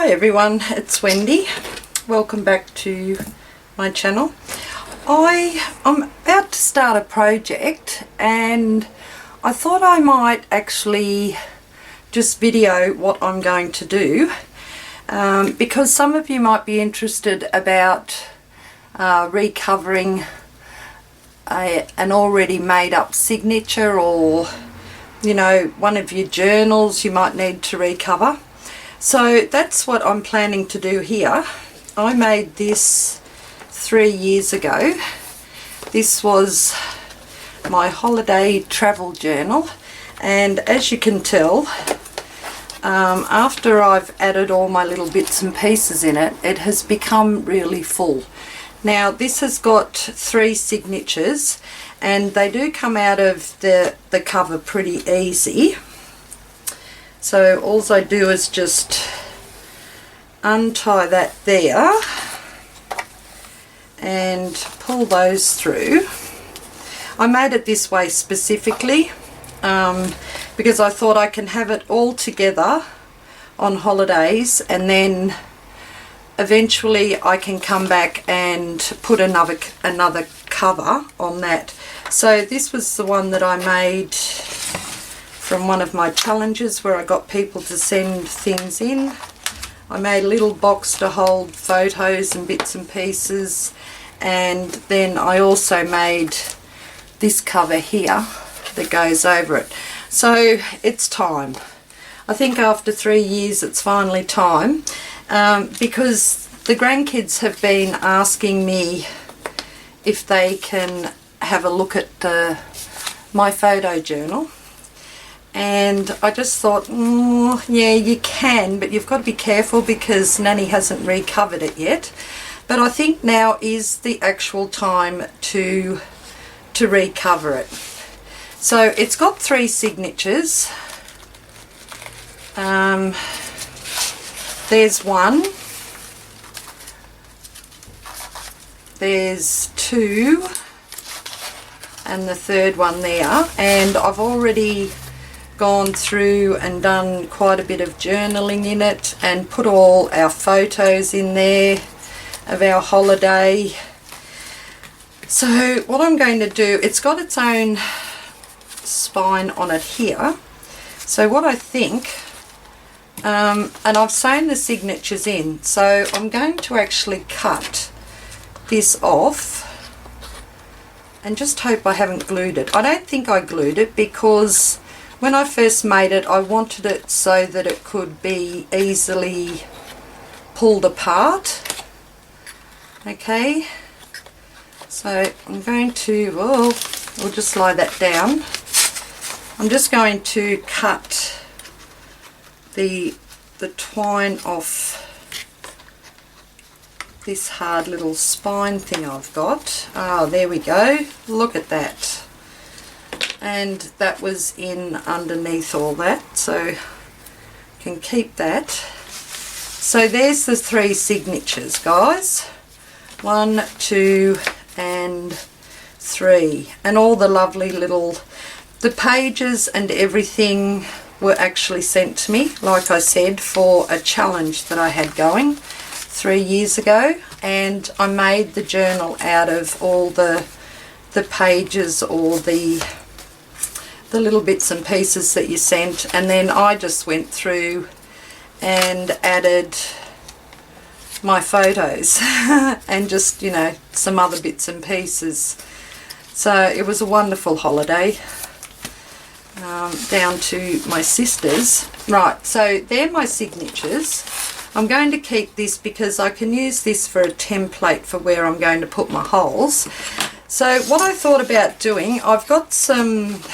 Hi everyone, it's Wendy. Welcome back to my channel. I'm about to start a project and I thought I might actually just video what I'm going to do because some of you might be interested about recovering an already made up signature, or you know, one of your journals you might need to recover. So that's what I'm planning to do here. I made this 3 years ago. This was my holiday travel journal, and as you can tell, after I've added all my little bits and pieces in it, it has become really full. Now this has got 3 signatures and they do come out of the cover pretty easy. So all I do is just untie that there and pull those through. I made it this way specifically because I thought I can have it all together on holidays, and then eventually I can come back and put another cover on that. So this was the one that I made from one of my challenges where I got people to send things in. I made a little box to hold photos and bits and pieces, and then I also made this cover here that goes over it. So it's time. I think after 3 years it's finally time, because the grandkids have been asking me if they can have a look at my photo journal, and I just thought, yeah, you can, but you've got to be careful because Nanny hasn't recovered it yet. But I think now is the actual time to recover it. So it's got 3 signatures. There's 1, there's 2, and the 3rd one there, and I've already gone through and done quite a bit of journaling in it and put all our photos in there of our holiday. So what I'm going to do, it's got its own spine on it here. So what I think, and I've sewn the signatures in, so I'm going to actually cut this off and just hope I haven't glued it. I don't think I glued it because when I first made it I wanted it so that it could be easily pulled apart. Okay, so I'm going to, we'll just lie that down. I'm just going to cut the twine off this hard little spine thing I've got. Oh, there we go, look at that. And that was in underneath all that, so you can keep that. So there's the 3 signatures, guys. 1, 2 and 3, and all the lovely little, the pages and everything were actually sent to me, like I said, for a challenge that I had going 3 years ago, and I made the journal out of all the pages or the little bits and pieces that you sent, and then I just went through and added my photos and just, you know, some other bits and pieces. So it was a wonderful holiday down to my sister's. Right, so they're my signatures. I'm going to keep this because I can use this for a template for where I'm going to put my holes. So what I thought about doing, I've got some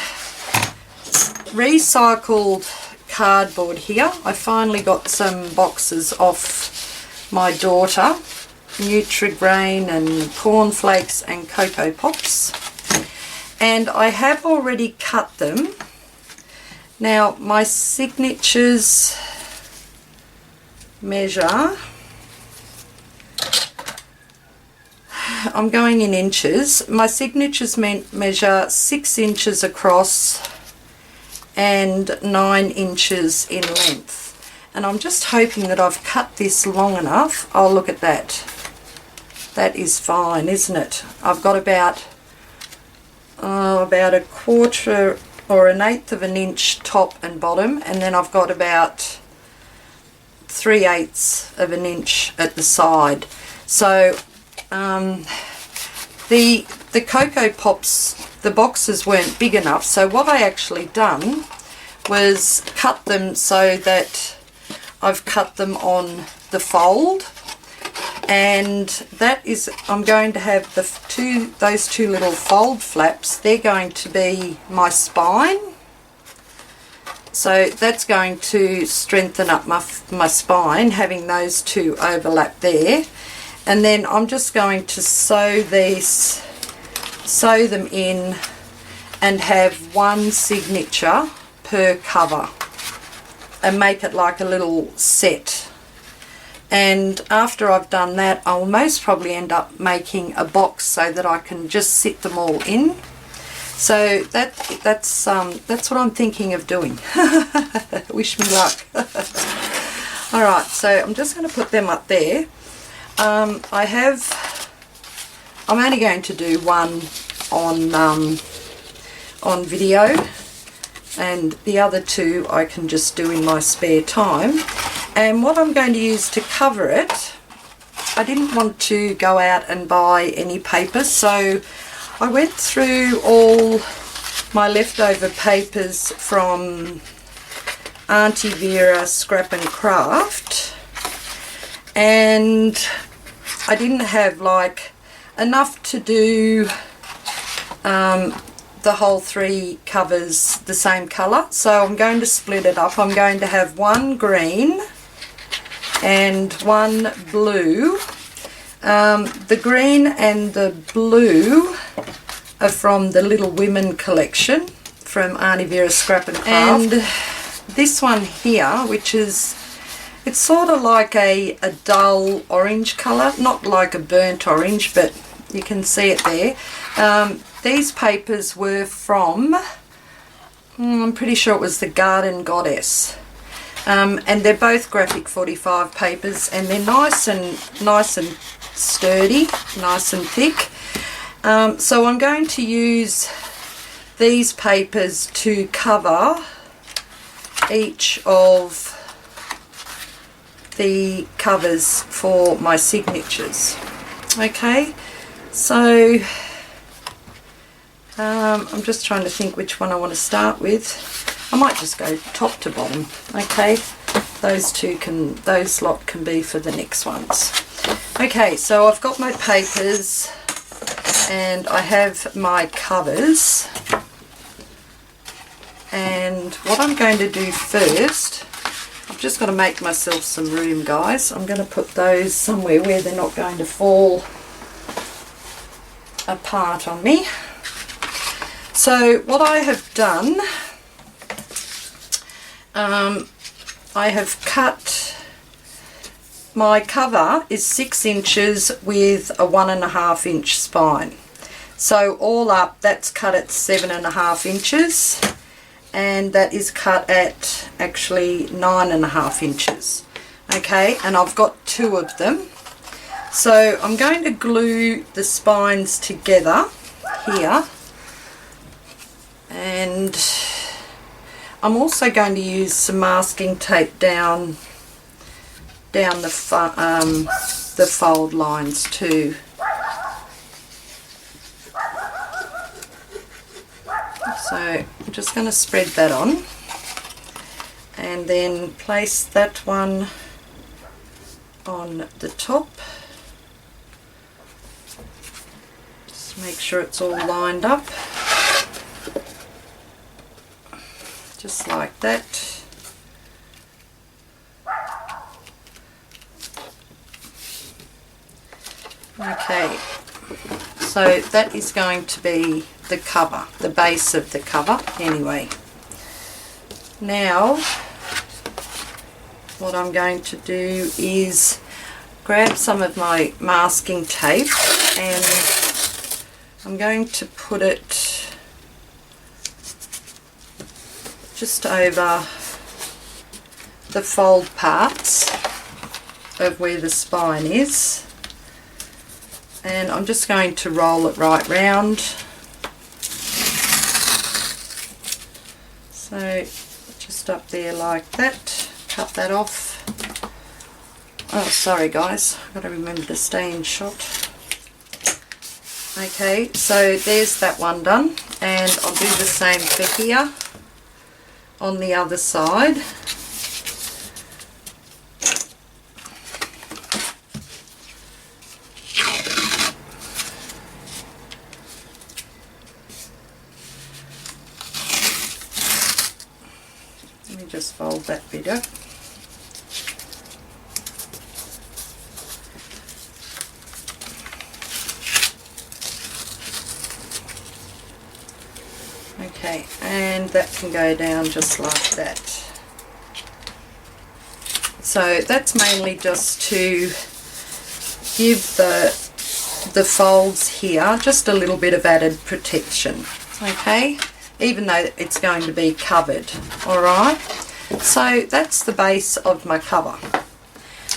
recycled cardboard here. I finally got some boxes off my daughter, Nutri-Grain and cornflakes and Cocoa Pops, and I have already cut them. Now my signatures measure, I'm going in inches. My signatures measure 6 inches across and 9 inches in length, And I'm just hoping that I've cut this long enough. Oh, look at that. That is fine, isn't it? I've got about a quarter or an eighth of an inch top and bottom, and then I've got about 3/8 of an inch at the side. So the Cocoa Pops, the boxes weren't big enough, so what I actually done was cut them so that I've cut them on the fold, and that is, I'm going to have those two little fold flaps. They're going to be my spine, so that's going to strengthen up my spine, having those two overlap there. And then I'm just going to sew them in and have one signature per cover and make it like a little set. And after I've done that, I'll most probably end up making a box so that I can just sit them all in. So that's what I'm thinking of doing. Wish me luck. Alright, so I'm just going to put them up there. I'm only going to do one on video, and the other two I can just do in my spare time. And what I'm going to use to cover it, I didn't want to go out and buy any paper, so I went through all my leftover papers from Auntie Vera Scrap and Craft, and I didn't have like enough to do the whole 3 covers the same colour, so I'm going to split it up. I'm going to have one green and one blue. The green and the blue are from the Little Women collection from Auntie Vera Scrap and Craft. And this one here, which is, it's sort of like a dull orange colour, not like a burnt orange, but you can see it there. These papers were from, I'm pretty sure it was the Garden Goddess. And they're both graphic 45 papers, and they're nice and sturdy, nice and thick. So I'm going to use these papers to cover each of the covers for my signatures. Okay, so I'm just trying to think which one I want to start with. I might just go top to bottom. Okay, those lot can be for the next ones. Okay, so I've got my papers and I have my covers, and what I'm going to do first, I've just got to make myself some room, guys. I'm going to put those somewhere where they're not going to fall apart on me. So what I have done, I have cut, my cover is 6 inches with a 1.5 inch spine. So all up, that's cut at 7.5 inches, and that is cut at actually 9.5 inches. Okay, and I've got 2 of them. So I'm going to glue the spines together here, and I'm also going to use some masking tape down the fold lines too. So I'm just going to spread that on, and then place that one on the top. Just make sure it's all lined up. Just like that. Okay, so that is going to be the cover, the base of the cover anyway. Now what I'm going to do is grab some of my masking tape, and I'm going to put it just over the fold parts of where the spine is, and I'm just going to roll it right round. So just up there like that, cut that off. Oh, sorry guys, I've got to remember to stay in shot. Okay, so there's that one done, and I'll do the same for here on the other side. Let me just fold that bit up. Okay, and that can go down just like that. So that's mainly just to give the folds here just a little bit of added protection, okay, even though it's going to be covered. Alright, so that's the base of my cover.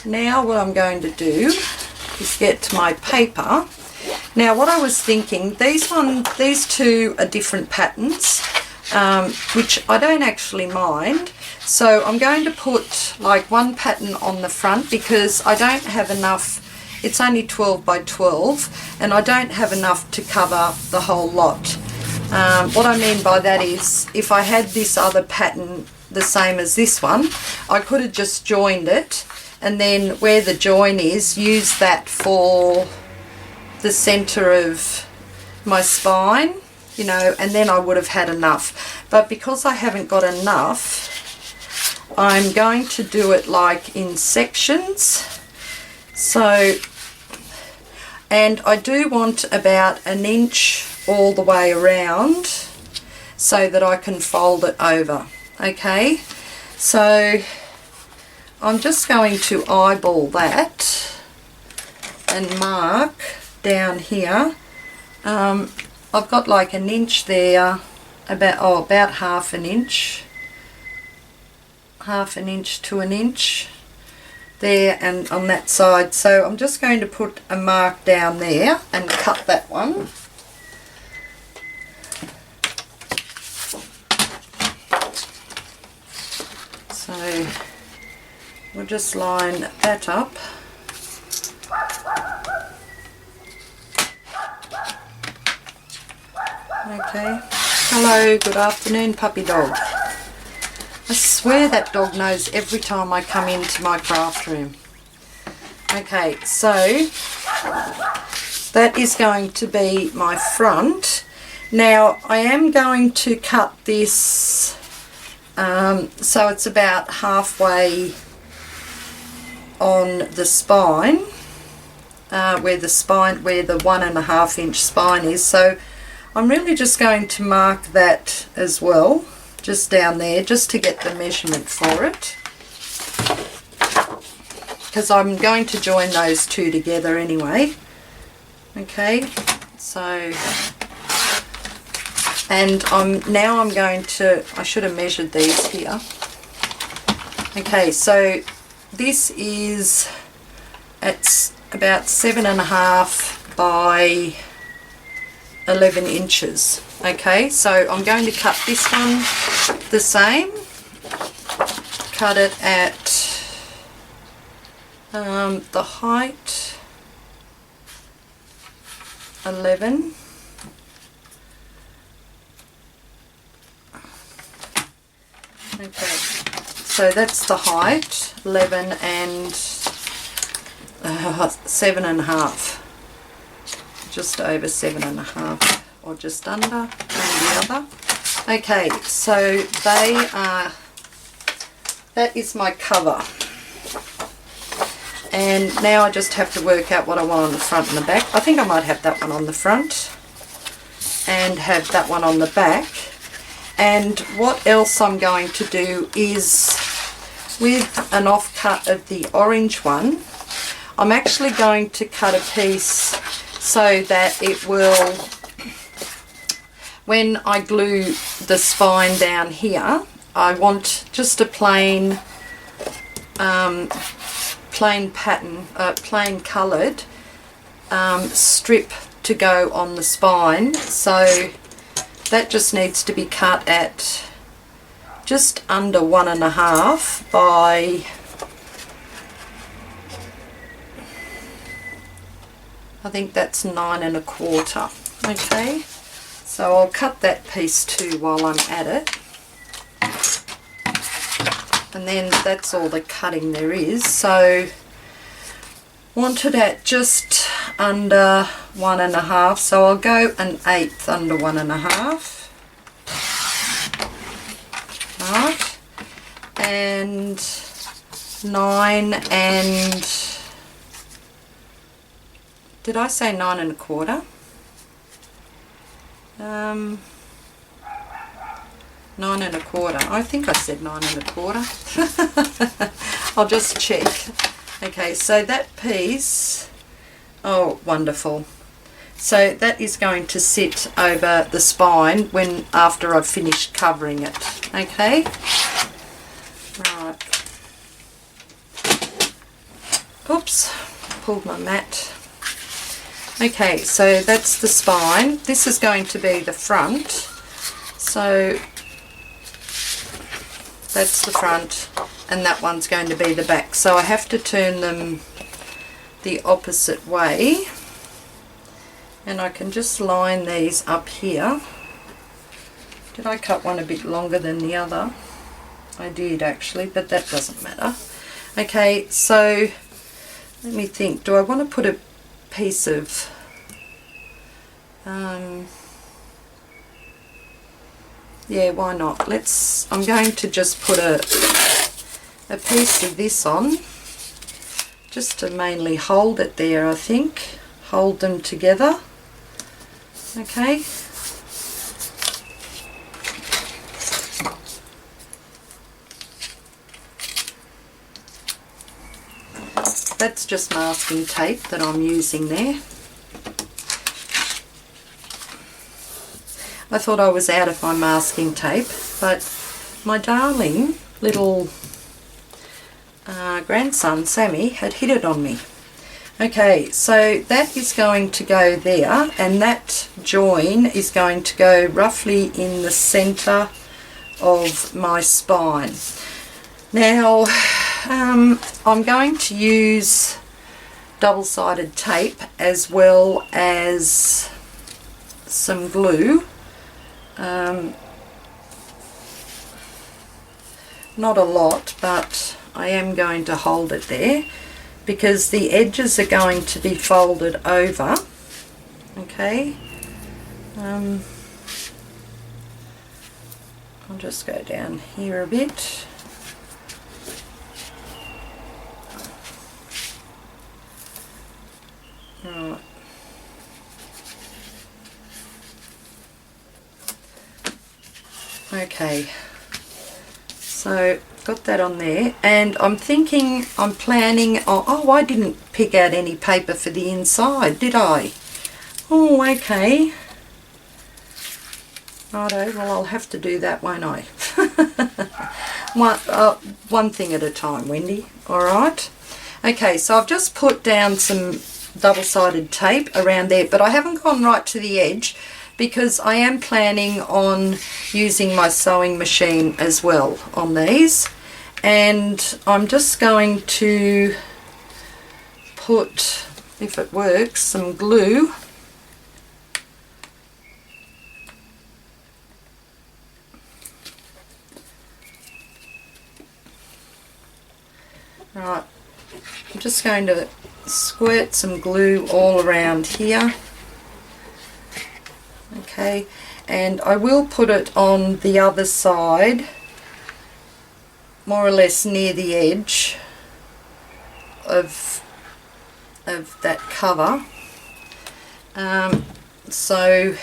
Now what I'm going to do is get my paper. Now what I was thinking, these two are different patterns, which I don't actually mind. So I'm going to put like one pattern on the front because I don't have enough. It's only 12 by 12 and I don't have enough to cover the whole lot. What I mean by that is if I had this other pattern the same as this one, I could have just joined it and then where the join is, use that for the center of my spine, you know, and then I would have had enough. But because I haven't got enough, I'm going to do it like in sections. So, and I do want about 1 inch all the way around so that I can fold it over. Okay, so I'm just going to eyeball that and mark down here. I've got like 1 inch there, about half an inch to 1 inch there and on that side. So I'm just going to put a mark down there and cut that one. So we'll just line that up. Okay. Hello, good afternoon, puppy dog. I swear that dog knows every time I come into my craft room. Okay, so that is going to be my front. Now I am going to cut this so it's about halfway on the spine, where the 1.5 inch spine is. So I'm really just going to mark that as well, just down there, just to get the measurement for it, because I'm going to join those two together anyway. Okay, so, and now I'm going to, I should have measured these here. Okay, so this is, it's about 7.5 by 11 inches. Okay, so I'm going to cut this one the same. Cut it at the height 11. Okay, so that's the height 11 and 7.5. Just over 7.5 or just under, and the other. Okay, so they are, that is my cover, and now I just have to work out what I want on the front and the back. I think I might have that one on the front and have that one on the back. And what else I'm going to do is, with an offcut of the orange one, I'm actually going to cut a piece so that it will, when I glue the spine down here, I want just a plain plain pattern, plain coloured strip to go on the spine, so that just needs to be cut at just under 1.5 by, I think that's 9.25. Okay, so I'll cut that piece too while I'm at it, and then that's all the cutting there is. So want it at just under 1.5, so I'll go 1/8 under 1.5. Right, and 9 and, did I say 9.25? 9.25. I think I said 9.25. I'll just check. Okay, so that piece, oh wonderful. So that is going to sit over the spine when after I've finished covering it. Okay. Right. Oops, pulled my mat. Okay, so that's the spine. This is going to be the front. So that's the front, and that one's going to be the back. So I have to turn them the opposite way, and I can just line these up here. Did I cut one a bit longer than the other? I did actually, but that doesn't matter. Okay, so let me think. Do I want to put a piece of yeah, why not? I'm going to just put a piece of this on, just to mainly hold it there, I think. Hold them together. Okay. That's just masking tape that I'm using there. I thought I was out of my masking tape, but my darling little grandson Sammy had hid it on me. Okay, so that is going to go there, and that join is going to go roughly in the centre of my spine. Now I'm going to use double-sided tape as well as some glue. Not a lot, but I am going to hold it there because the edges are going to be folded over. Okay, I'll just go down here a bit. Right. Okay, so got that on there, and I'm planning on, oh, I didn't pick out any paper for the inside, did I? Oh, okay. Righto, well, I'll have to do that, won't I? One thing at a time, Wendy, alright? Okay, so I've just put down some double-sided tape around there, but I haven't gone right to the edge because I am planning on using my sewing machine as well on these, and I'm just going to put, if it works, some glue right. I'm just going to squirt some glue all around here. Okay, and I will put it on the other side, more or less near the edge of that cover. So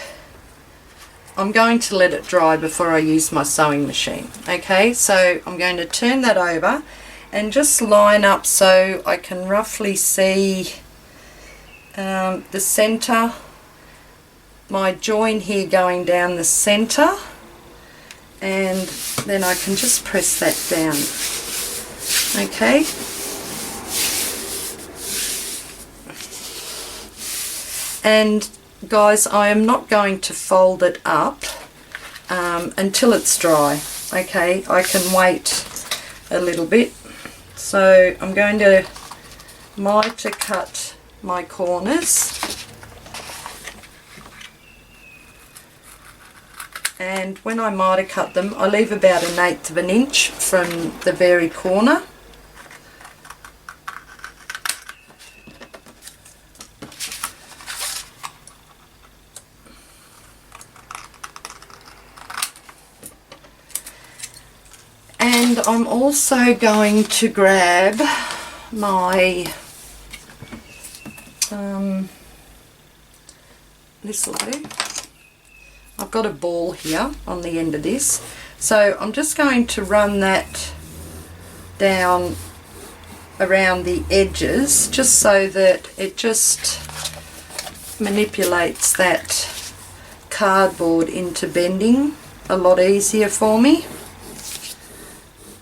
I'm going to let it dry before I use my sewing machine. Okay, so I'm going to turn that over and just line up so I can roughly see the centre, my join here going down the centre, and then I can just press that down. Okay. And guys, I am not going to fold it up until it's dry. Okay, I can wait a little bit. So I'm going to miter cut my corners. And when I miter cut them, I leave about 1/8 of an inch from the very corner. And I'm also going to grab my, this will do. I've got a ball here on the end of this, so I'm just going to run that down around the edges just so that it just manipulates that cardboard into bending a lot easier for me.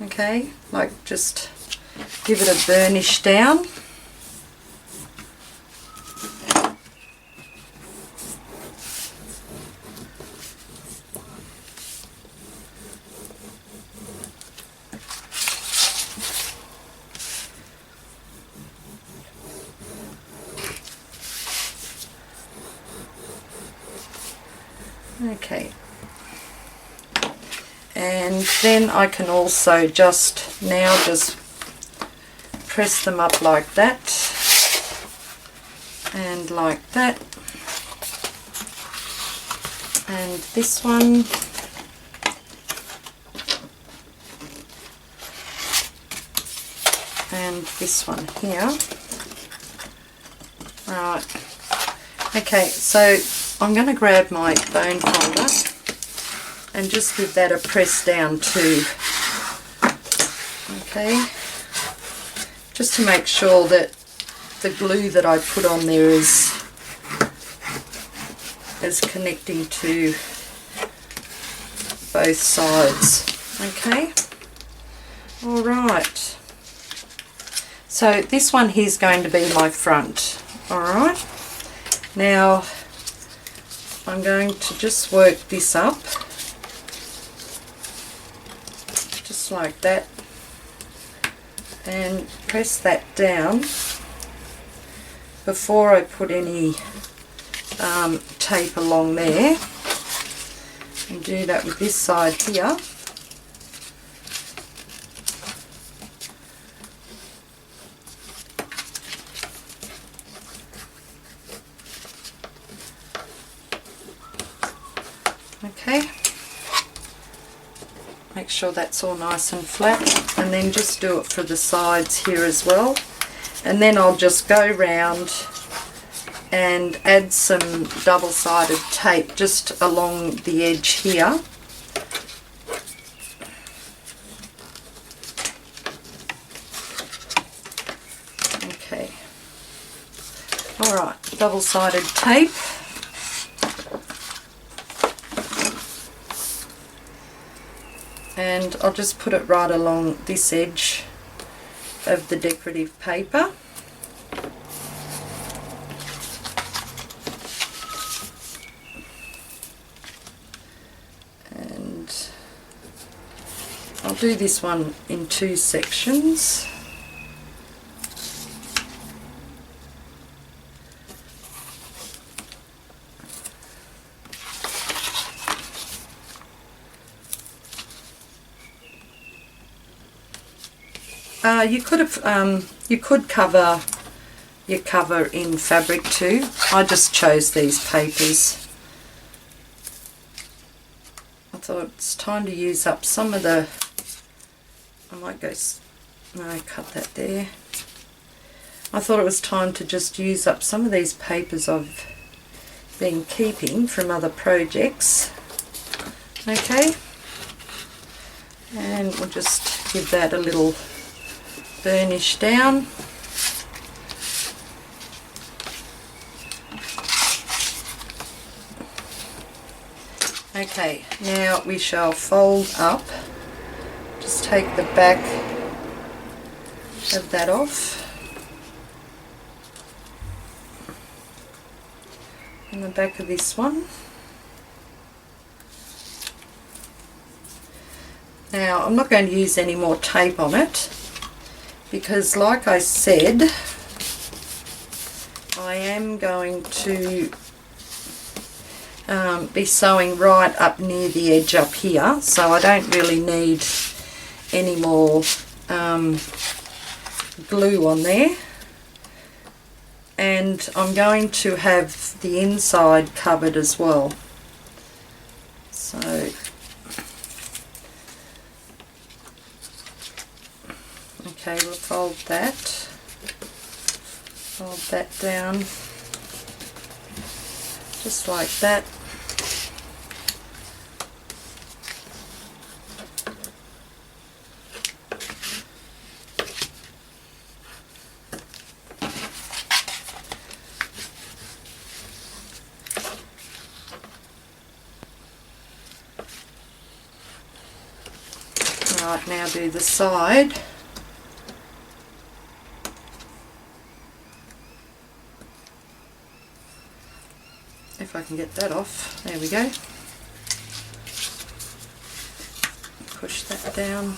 Okay, like just give it a burnish down. Okay, and then I can also just press them up like that and like that, and this one, and this one here. Right, okay, so I'm going to grab my bone folder and just give that a press down too. Okay, just to make sure that the glue that I put on there is connecting to both sides. Okay, all right. So this one here is going to be my front. All right. Now I'm going to just work this up, just like that, and press that down before I put any tape along there, and do that with this side here. Okay, make sure that's all nice and flat, and then just do it for the sides here as well, and then I'll just go round and add some double-sided tape just along the edge here. Okay, alright, double-sided tape. And I'll just put it right along this edge of the decorative paper. And I'll do this one in 2 sections. You could cover your cover in fabric too. I just chose these papers. I thought it's time to use up some of the, I might go, no, cut that there. I thought it was time to just use up some of these papers I've been keeping from other projects. Okay, and we'll just give that a little burnish down. Okay, now we shall fold up. Just take the back have that off. And the back of this one. Now I'm not going to use any more tape on it because, like I said, I am going to be sewing right up near the edge up here, so I don't really need any more glue on there. And I'm going to have the inside covered as well. So okay, we'll fold that down just like that. Right, now do the side. If I can get that off, there we go. Push that down.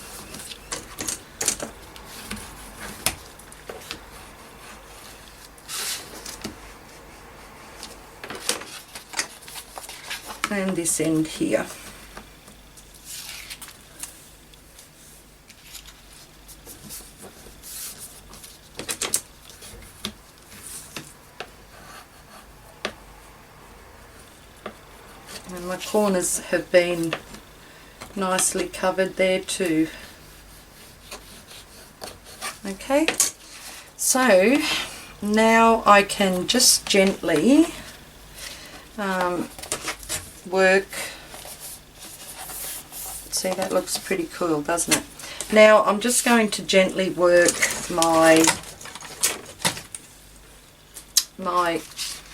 And this end here. And my corners have been nicely covered there too. Okay, so now I can just gently work. See, that looks pretty cool, doesn't it? Now I'm just going to gently work my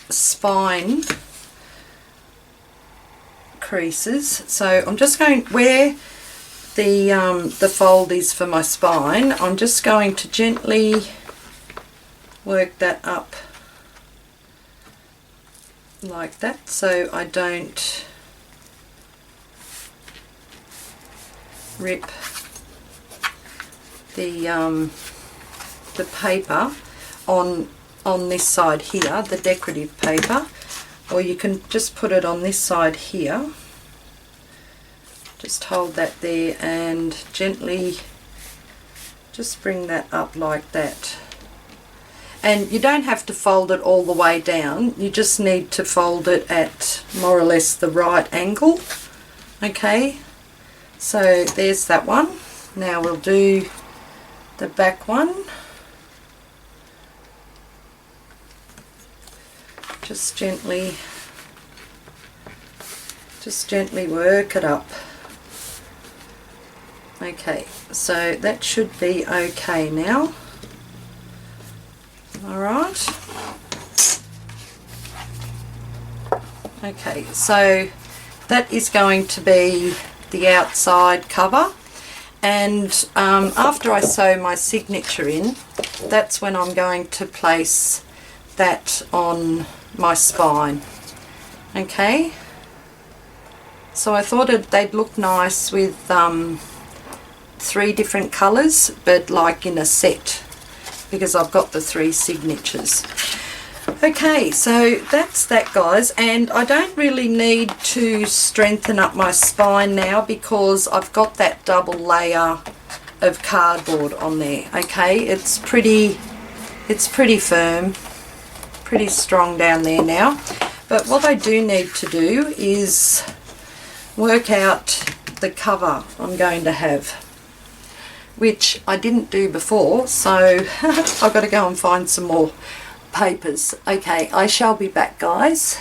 spine creases. So I'm just going where the fold is for my spine. I'm just going to gently work that up like that, so I don't rip the paper on this side here, the decorative paper, or you can just put it on this side here. Just hold that there and gently just bring that up like that. And you don't have to fold it all the way down, you just need to fold it at more or less the right angle. Okay, so there's that one. Now we'll do the back one. Just gently work it up. Okay, so that should be okay now. Alright. Okay, so that is going to be the outside cover, and after I sew my signature in, that's when I'm going to place that on my spine. Okay, so I thought they'd look nice with 3 different colours, but like in a set, because I've got the 3 signatures. Okay, so that's that, guys, and I don't really need to strengthen up my spine now because I've got that double layer of cardboard on there. Okay, it's pretty firm, pretty strong down there now. But what I do need to do is work out the cover I'm going to have, which I didn't do before, so I've got to go and find some more papers. Okay, I shall be back, guys.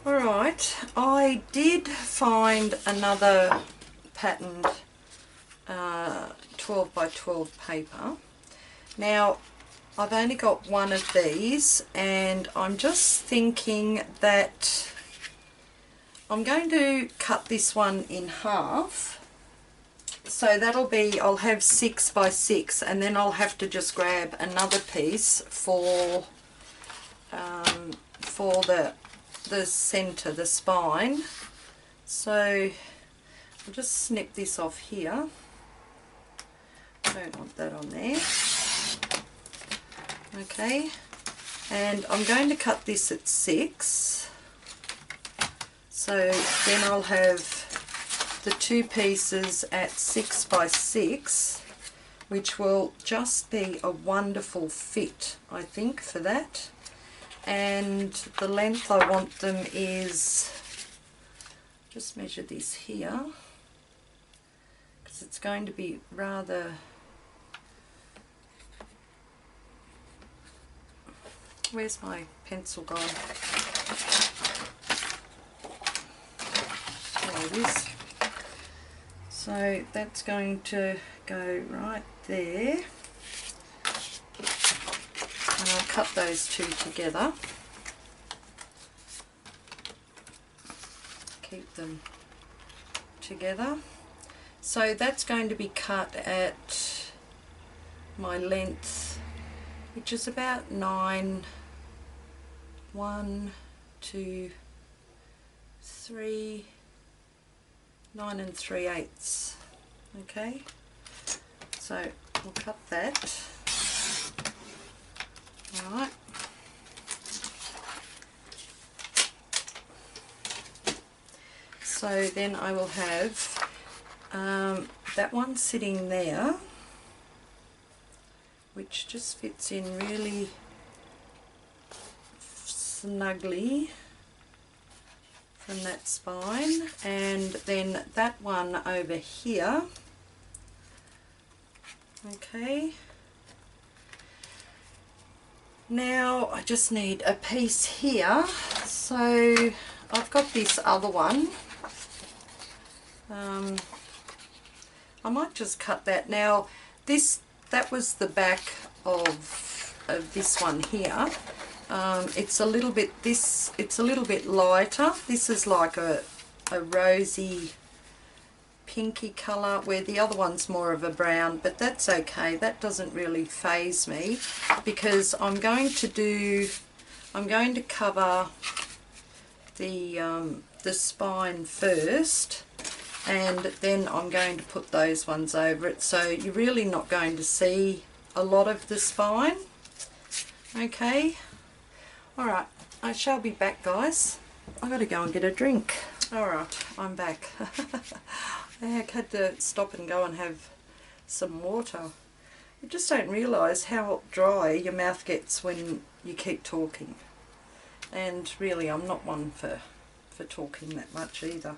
Alright, I did find another patterned 12 by 12 paper. Now I've only got one of these, and I'm just thinking that I'm going to cut this one in half So that'll be, I'll have 6 by 6, and then I'll have to just grab another piece for the centre, the spine. So I'll just snip this off here. Don't want that on there. Okay, and I'm going to cut this at 6. So then I'll have the 2 pieces at 6 by 6, which will just be a wonderful fit, I think, for that. And the length I want them is, just measure this here, because it's going to be rather, where's my pencil gone? There it is. So that's going to go right there, and I'll cut those 2 together, keep them together. So that's going to be cut at my length, which is about 9, 1, 2, 3, 9 3/8. Okay, so we'll cut that. Alright, so then I will have that one sitting there, which just fits in really snugly from that spine, and then that one over here. Okay, now I just need a piece here, so I've got this other one. I might just cut that. Now that was the back of this one here. It's a little bit lighter. This is like a rosy pinky colour, where the other one's more of a brown, but that's okay. That doesn't really faze me, because I'm going to cover the spine first, and then I'm going to put those ones over it, so you're really not going to see a lot of the spine. Okay, alright, I shall be back, guys. I've got to go and get a drink. Alright, I'm back. I had to stop and go and have some water. You just don't realise how dry your mouth gets when you keep talking. And really, I'm not one for talking that much either.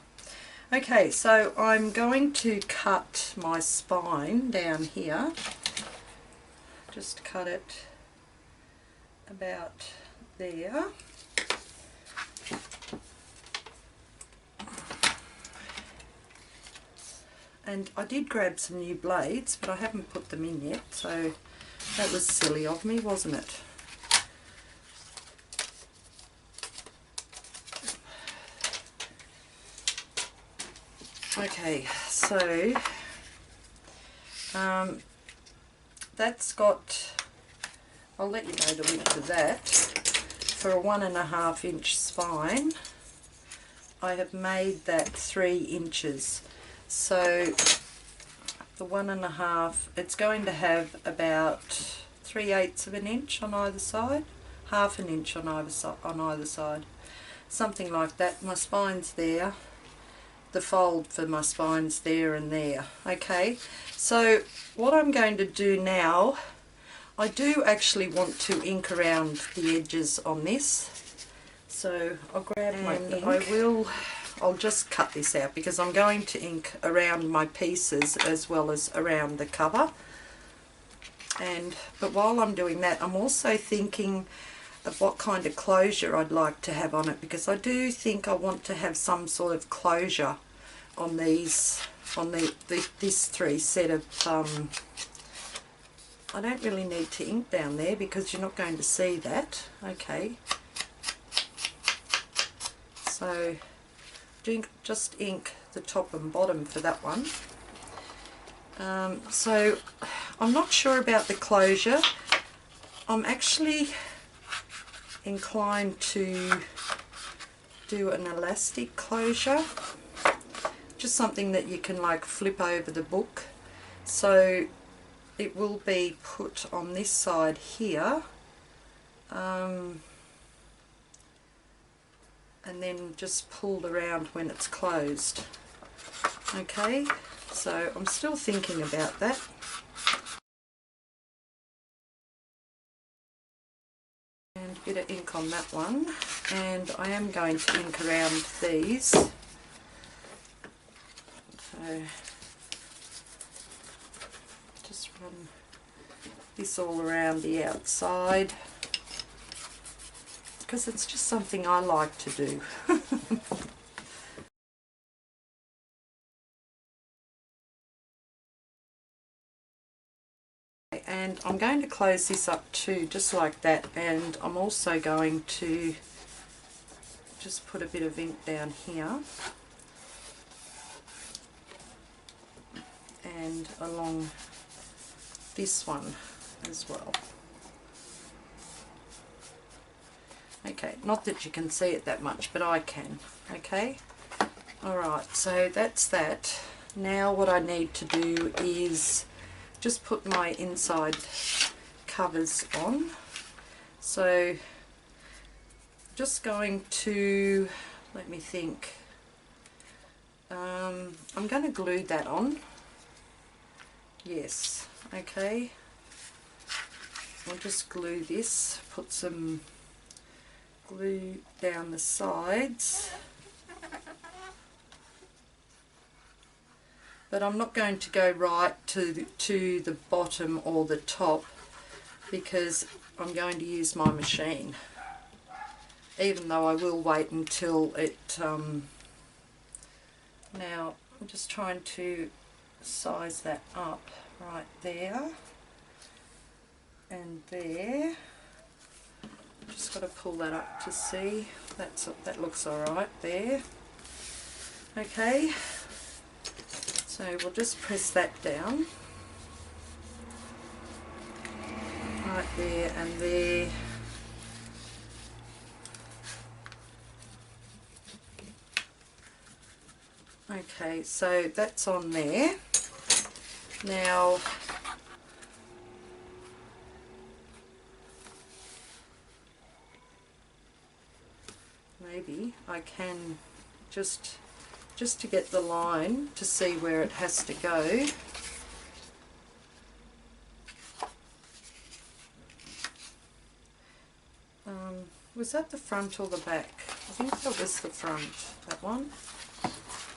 Okay, so I'm going to cut my spine down here. Just cut it about there. And I did grab some new blades, but I haven't put them in yet, so that was silly of me, wasn't it? Okay, so that's got, I'll let you know the width of that. For a 1.5 inch spine, I have made that 3 inches. So the 1.5, it's going to have about 3/8 of an inch on either side, half an inch on either side, something like that. My spine's there, the fold for my spine's there and there. Okay, so what I'm going to do now, I do actually want to ink around the edges on this, so I'll grab my ink. I'll just cut this out because I'm going to ink around my pieces as well as around the cover. But while I'm doing that, I'm also thinking of what kind of closure I'd like to have on it, because I do think I want to have some sort of closure on these, on this 3 set of, I don't really need to ink down there because you're not going to see that. Okay, so just ink the top and bottom for that one, So I'm not sure about the closure. I'm actually inclined to do an elastic closure, just something that you can like flip over the book. So it will be put on this side here, and then just pulled around when it's closed. Okay, so I'm still thinking about that. And a bit of ink on that one, and I am going to ink around these. So just run this all around the outside, because it's just something I like to do. And I'm going to close this up too, just like that, and I'm also going to just put a bit of ink down here and along this one as well. Okay, not that you can see it that much, but I can. Okay, alright, so that's that. Now what I need to do is just put my inside covers on. So just going to, let me think, I'm going to glue that on. Yes, okay, I'll just glue this, put some glue down the sides, but I'm not going to go right to the bottom or the top, because I'm going to use my machine, even though I will wait until it, now I'm just trying to size that up right there and there. Just got to pull that up to see. That looks alright there. Okay, so we'll just press that down right there and there. Okay, so that's on there. Now maybe I can just to get the line to see where it has to go. Was that the front or the back? I think that was the front, that one.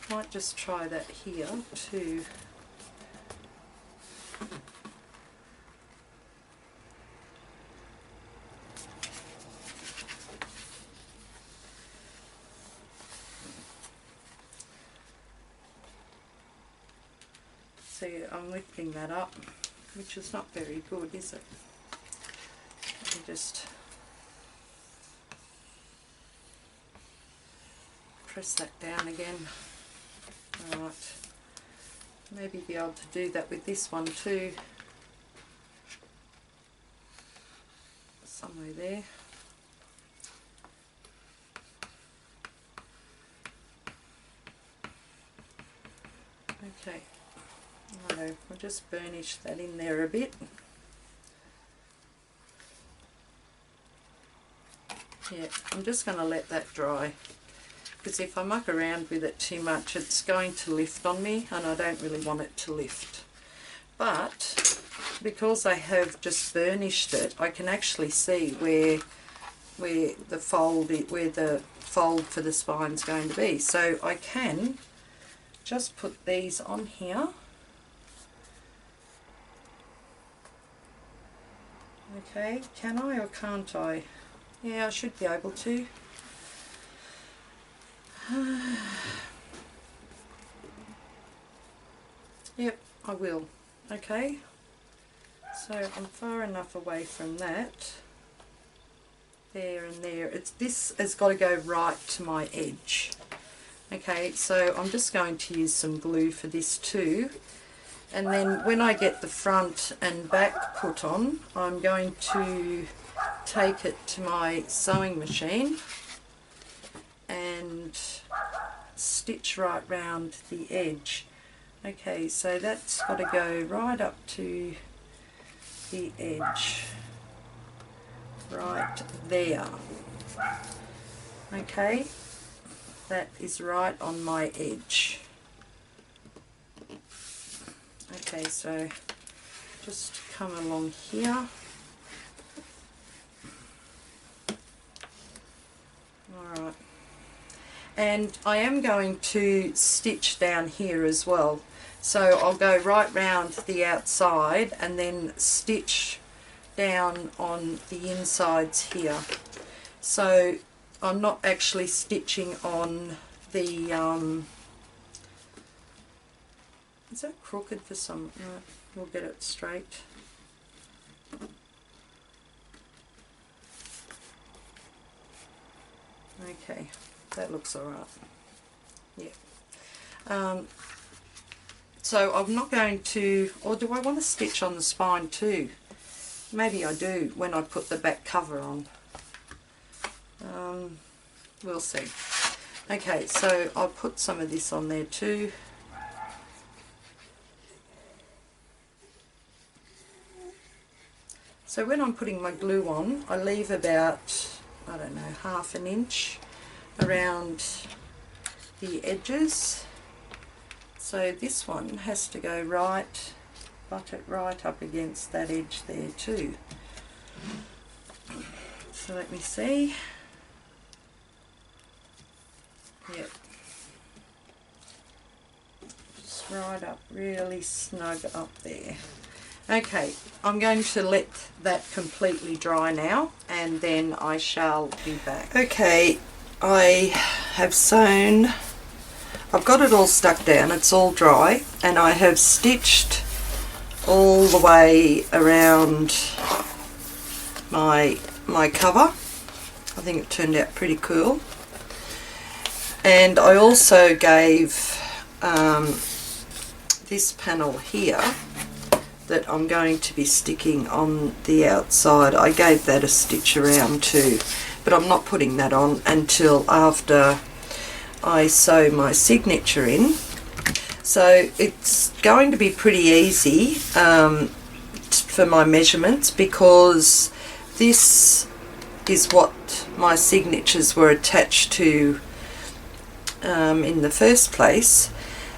Might just try that here too. See, I'm lifting that up, which is not very good, is it? Let me just press that down again. Alright, maybe be able to do that with this one too. Somewhere there. Okay, no, I'll just burnish that in there a bit. Yeah, I'm just going to let that dry, because if I muck around with it too much it's going to lift on me and I don't really want it to lift. But because I have just burnished it, I can actually see where the fold for the spine is going to be. So I can just put these on here. Okay, can I or can't I? Yeah, I should be able to. Yep, I will. Okay, so I'm far enough away from that. There and there. This has got to go right to my edge. Okay, so I'm just going to use some glue for this too, And then when I get the front and back put on, I'm going to take it to my sewing machine and stitch right round the edge. Okay, so that's got to go right up to the edge, right there. Okay, that is right on my edge. Okay, so just come along here. Alright, and I am going to stitch down here as well. So I'll go right round the outside and then stitch down on the insides here. So I'm not actually stitching on the, is that crooked for some? No, we'll get it straight. Okay, that looks alright. Yeah. So I'm not going to, or do I want to stitch on the spine too? Maybe I do when I put the back cover on. We'll see. Okay, so I'll put some of this on there too. So when I'm putting my glue on, I leave about, I don't know, ½ an inch around the edges. So this one has to go right, butt it right up against that edge there too. So let me see. Yep. Just right up, really snug up there. Okay, I'm going to let that completely dry now and then I shall be back. Okay, I have sewn, I've got it all stuck down, it's all dry, and I have stitched all the way around my cover. I think it turned out pretty cool. And I also gave this panel here that I'm going to be sticking on the outside, I gave that a stitch around too, but I'm not putting that on until after I sew my signature in. So it's going to be pretty easy for my measurements, because this is what my signatures were attached to in the first place.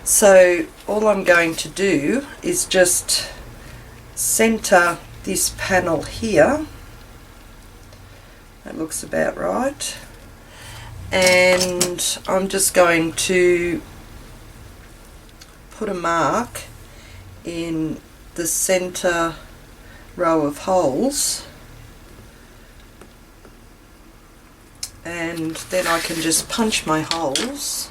So all I'm going to do is just center this panel here. That looks about right. And I'm just going to put a mark in the center row of holes, and then I can just punch my holes.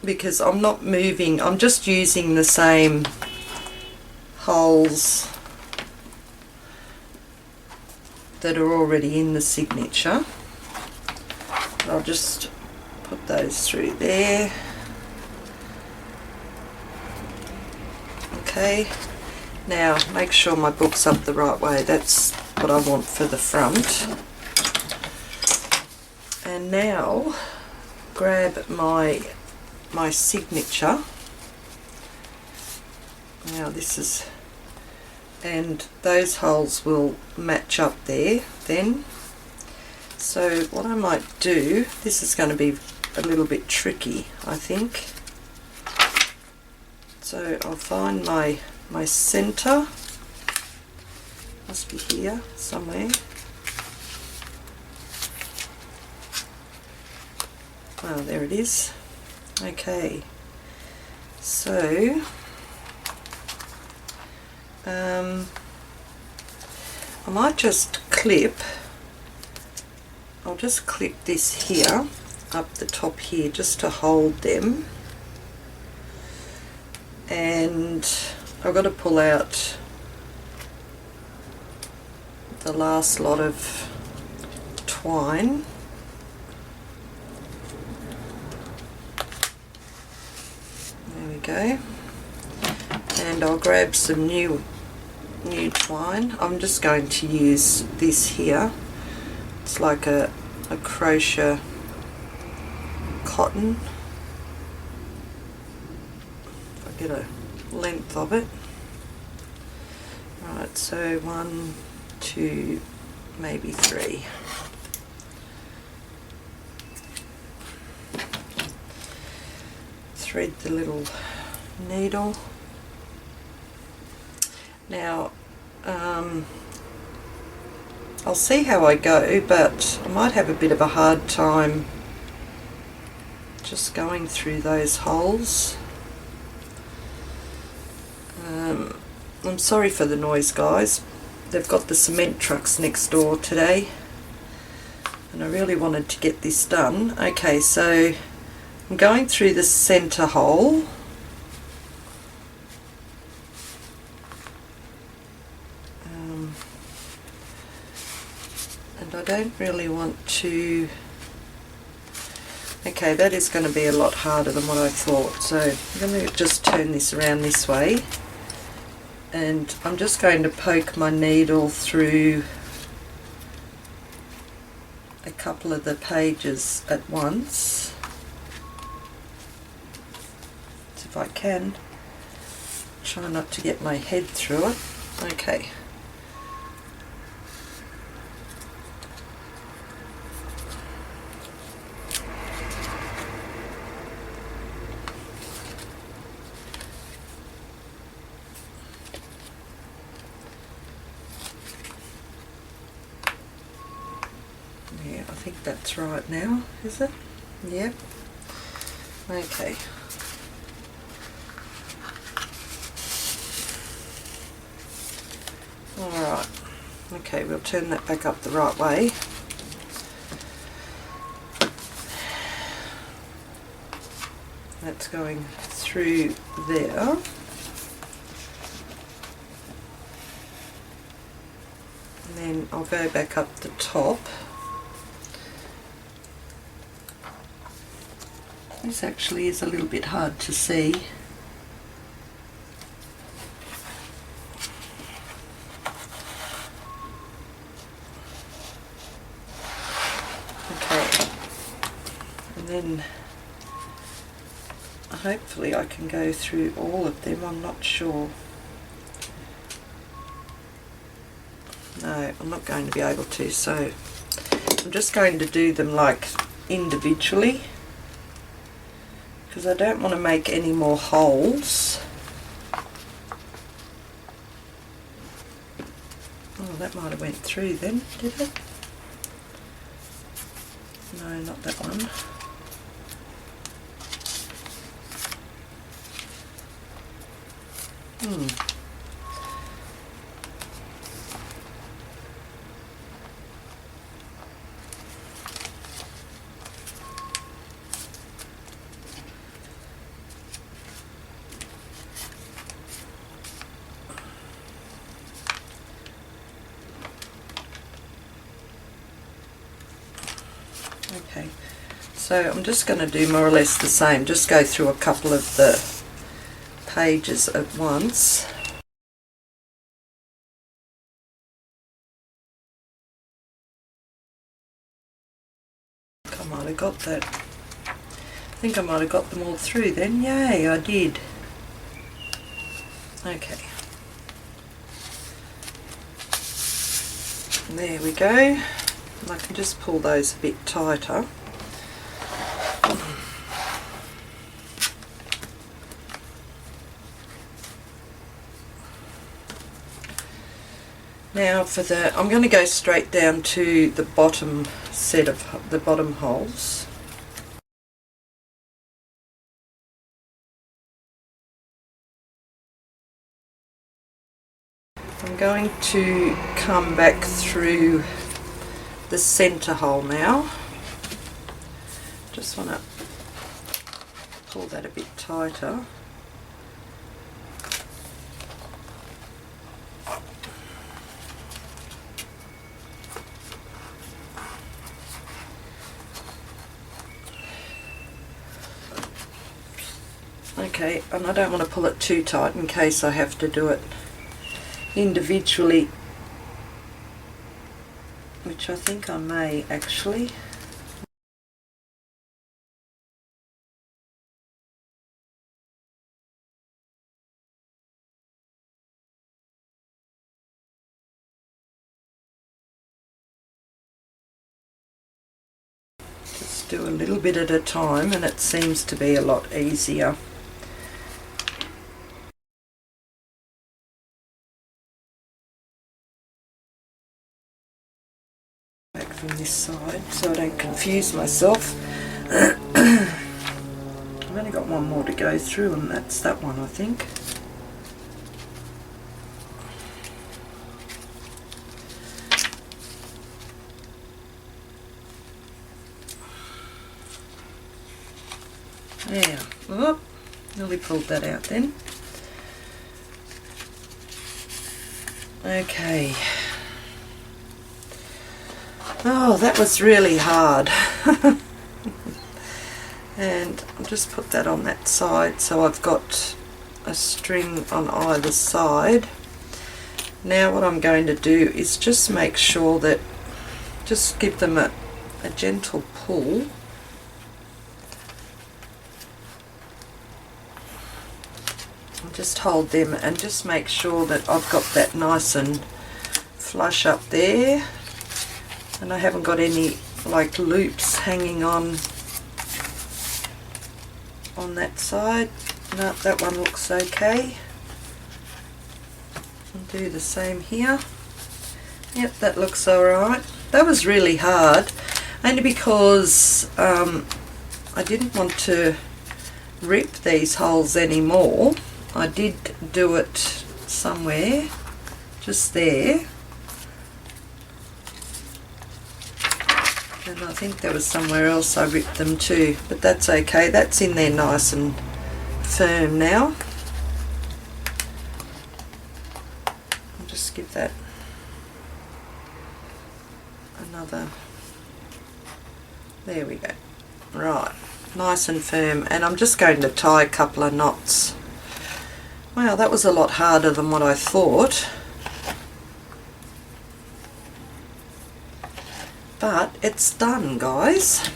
Because I'm not moving, I'm just using the same holes that are already in the signature. I'll just put those through there. Okay, now make sure my book's up the right way, that's what I want for the front. And now grab my signature. Now this is, and those holes will match up there then. So what I might do, this is going to be a little bit tricky, I think. So I'll find my center, must be here somewhere. Oh, there it is. Okay, so I might just clip, I'll just clip this here up the top here just to hold them, and I've got to pull out the last lot of twine. go. And I'll grab some new twine. I'm just going to use this here. It's like a crochet cotton. If I get a length of it. Right, so 1, 2, maybe 3. Thread the little needle. Now I'll see how I go, but I might have a bit of a hard time just going through those holes. I'm sorry for the noise, guys. They've got the cement trucks next door today and I really wanted to get this done. Okay, so I'm going through the centre hole. And I don't really want to... Okay, that is going to be a lot harder than what I thought. So I'm going to just turn this around this way. And I'm just going to poke my needle through a couple of the pages at once. So if I can, try not to get my head through it. Okay. Yeah, I think that's right now, is it? Yep. Okay. Alright. Okay, we'll turn that back up the right way. That's going through there. And then I'll go back up the top. This actually is a little bit hard to see. Okay, and then hopefully I can go through all of them. I'm not sure. No, I'm not going to be able to, so I'm just going to do them like individually, because I don't want to make any more holes. Oh, that might have went through then, did it? No, not that one. Okay, so I'm just going to do more or less the same, just go through a couple of the pages at once. I might have got that. I think I might have got them all through then. Yay, I did. Okay. And there we go. And I can just pull those a bit tighter. Now for the, I'm going to go straight down to the bottom set of the bottom holes. I'm going to come back through the centre hole now. Just want to pull that a bit tighter. Okay, and I don't want to pull it too tight in case I have to do it individually, which I think I may actually. Just do a little bit at a time, and it seems to be a lot easier. Back from this side so I don't confuse myself. I've only got one more to go through, and that's that one, I think. Yeah, oh, nearly pulled that out then. Okay. Oh, that was really hard. And I'll just put that on that side so I've got a string on either side. Now what I'm going to do is just make sure that, just give them a gentle pull. Just hold them and just make sure that I've got that nice and flush up there, and I haven't got any like loops hanging on that side. No, that one looks okay. I'll do the same here. Yep, that looks alright. That was really hard, only because I didn't want to rip these holes anymore. I did do it somewhere, just there, and I think there was somewhere else I ripped them too, but that's okay, that's in there nice and firm now. I'll just give that another, there we go, right, nice and firm, and I'm just going to tie a couple of knots. Wow, that was a lot harder than what I thought. But it's done, guys.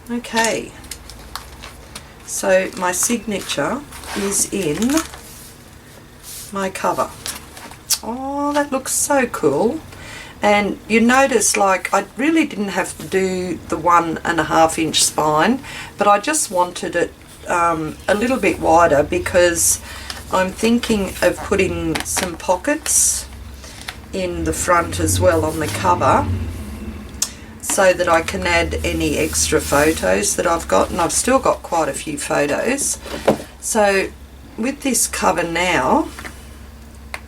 Okay. So my signature is in my cover. Oh, that looks so cool. And you notice, like, I really didn't have to do the 1.5 inch spine, but I just wanted it a little bit wider because I'm thinking of putting some pockets in the front as well on the cover, so that I can add any extra photos that I've got, and I've still got quite a few photos. So with this cover now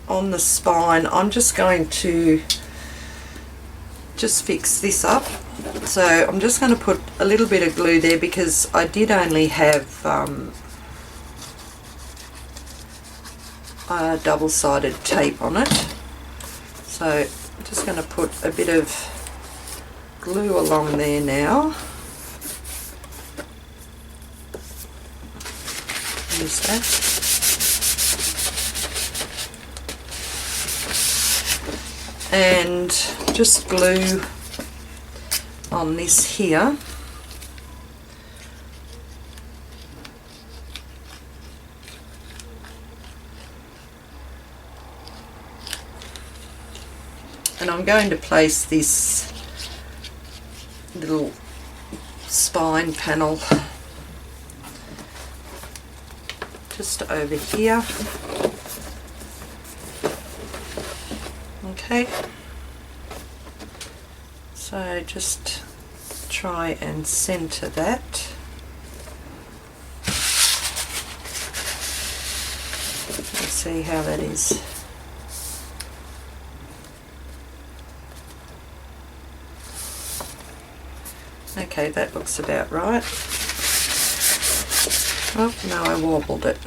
on the spine, I'm just going to just fix this up. So I'm just going to put a little bit of glue there because I did only have double-sided tape on it. So I'm just going to put a bit of glue along there now. Use that. And just glue on this here. And I'm going to place this little spine panel just over here. Okay, so just try and center that. Let's see how that is. Okay, that looks about right. Oh, no, I warbled it.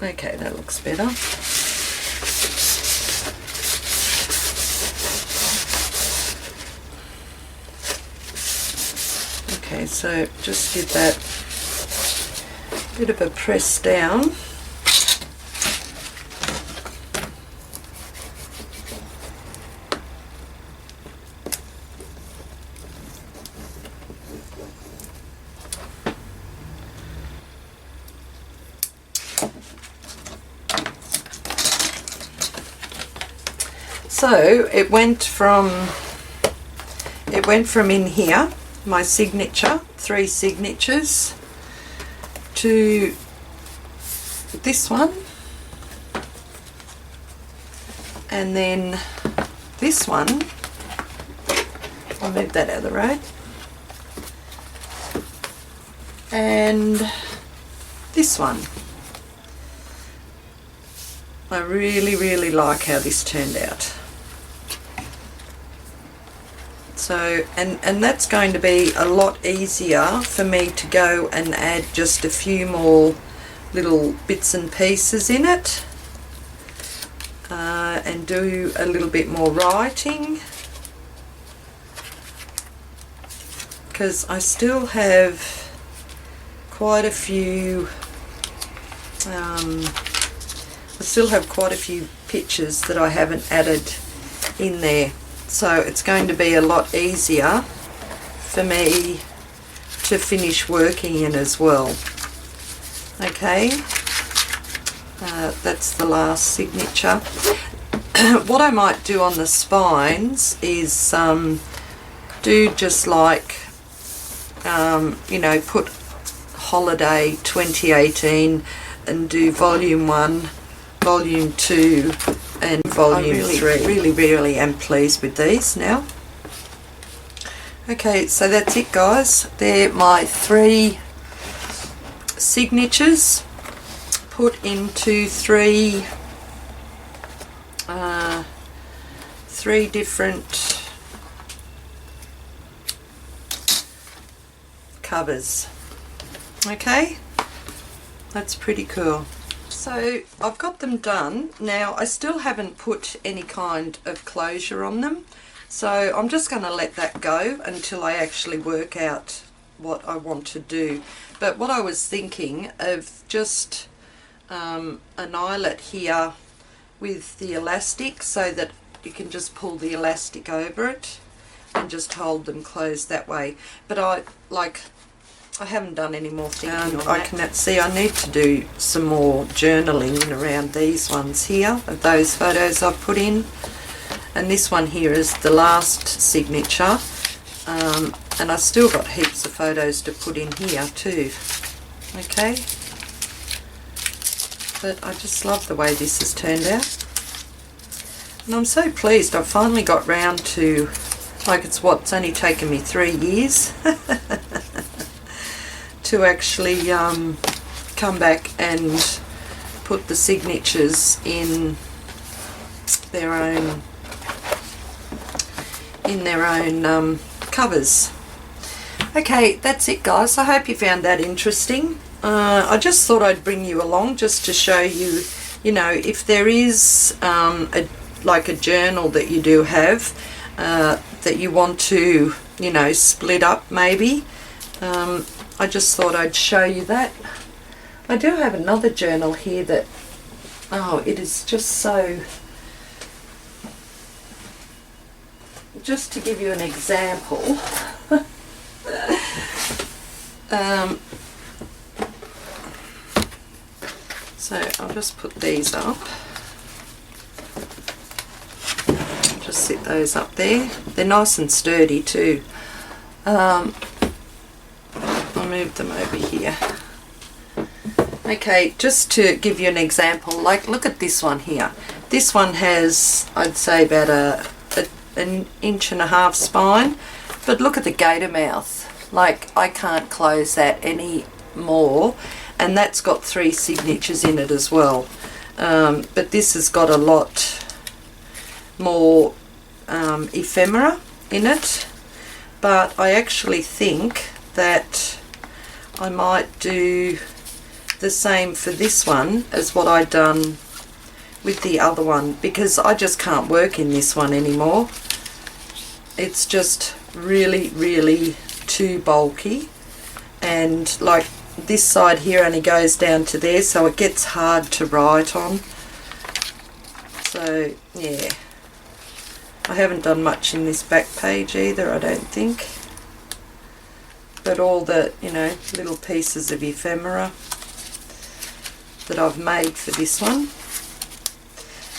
Okay, that looks better. Okay, so just give that bit of a press down. So it went from in here, my signature, 3 signatures, to this one, and then this one. I'll move that out of the road, and this one. I really like how this turned out. So, and that's going to be a lot easier for me to go and add just a few more little bits and pieces in it, and do a little bit more writing, because I still have quite a few pictures that I haven't added in there. So it's going to be a lot easier for me to finish working in as well. Okay, that's the last signature. What I might do on the spines is do just like, you know, put Holiday 2018 and do Volume 1, Volume 2 and Volume 3. Really am pleased with these now. Okay, so that's it guys. They're my 3 signatures put into 3 different covers. Okay, that's pretty cool. So I've got them done. Now I still haven't put any kind of closure on them, so I'm just going to let that go until I actually work out what I want to do. But what I was thinking of, just an eyelet here with the elastic, so that you can just pull the elastic over it and just hold them closed that way. But I haven't done any more thinking on that. I can see I need to do some more journaling around these ones here, of those photos I've put in. And this one here is the last signature. And I've still got heaps of photos to put in here too. Okay. But I just love the way this has turned out. And I'm so pleased I've finally got round to, like, it's only taken me 3 years to actually come back and put the signatures in their own covers. Okay, that's it guys. I hope you found that interesting. I just thought I'd bring you along just to show you, you know, if there is like a journal that you do have that you want to, you know, split up maybe. I just thought I'd show you that. I do have another journal here that, oh, it is just so, just to give you an example. So I'll just put these up. Just sit those up there. They're nice and sturdy too. I'll move them over here. Okay, just to give you an example, like look at this one here. This one has, I'd say, about an 1.5 inch spine, but look at the gator mouth. Like, I can't close that any more, and that's got 3 signatures in it as well. But this has got a lot more ephemera in it, but I actually think that I might do the same for this one as what I'd done with the other one, because I just can't work in this one anymore. It's just really too bulky, and like this side here only goes down to there, so it gets hard to write on. So yeah, I haven't done much in this back page either, I don't think, but all the, you know, little pieces of ephemera that I've made for this one.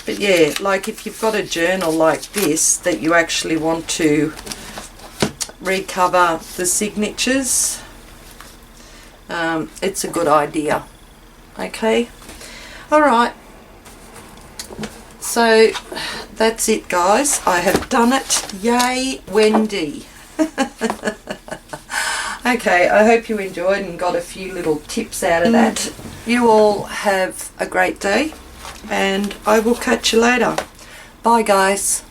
But yeah, like if you've got a journal like this that you actually want to recover the signatures, it's a good idea. Okay, alright, so that's it guys, I have done it. Yay Wendy. Okay, I hope you enjoyed and got a few little tips out of that. You all have a great day, and I will catch you later. Bye guys.